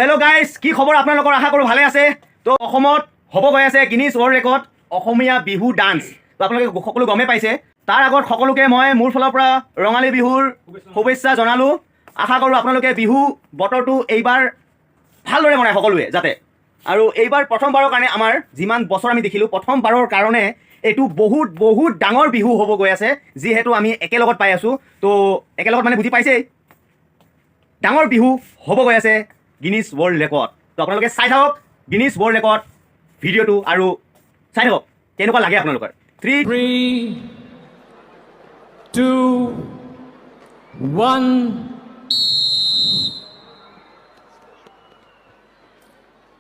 Hello' guys, কি খবৰ আপোনালোকৰ? আশা কৰোঁ ভালে আছে। তো অসমত হ'ব গৈ আছে গিনিজ ৱৰ্ল্ড ৰেকৰ্ড অসমীয়া বিহু ডান্স। তো আপোনালোকে সকলো গমেই পাইছে। তাৰ আগত সকলোকে মই মোৰ ফালৰ পৰা ৰঙালী বিহুৰ শুভেচ্ছা জনালোঁ। আশা কৰোঁ আপোনালোকে বিহু বতৰটো এইবাৰ ভালদৰে মনায় সকলোৱে যাতে। আৰু এইবাৰ প্ৰথমবাৰৰ কাৰণে আমাৰ যিমান বছৰ আমি দেখিলোঁ, প্ৰথমবাৰৰ কাৰণে এইটো বহুত বহুত ডাঙৰ বিহু হ'ব গৈ আছে, যিহেতু আমি একেলগত পাই আছোঁ। তো একেলগত মানে বুজি পাইছেই, ডাঙৰ বিহু হ'ব গৈ আছে গিনিজ ৱৰ্ল্ড ৰেকৰ্ড। তো আপোনালোকে চাই থাকক গিনিজ ৱৰ্ল্ড ৰেকৰ্ড ভিডিঅ'টো আৰু চাই থাকক কেনেকুৱা লাগে আপোনালোকৰ। 3, 2, 1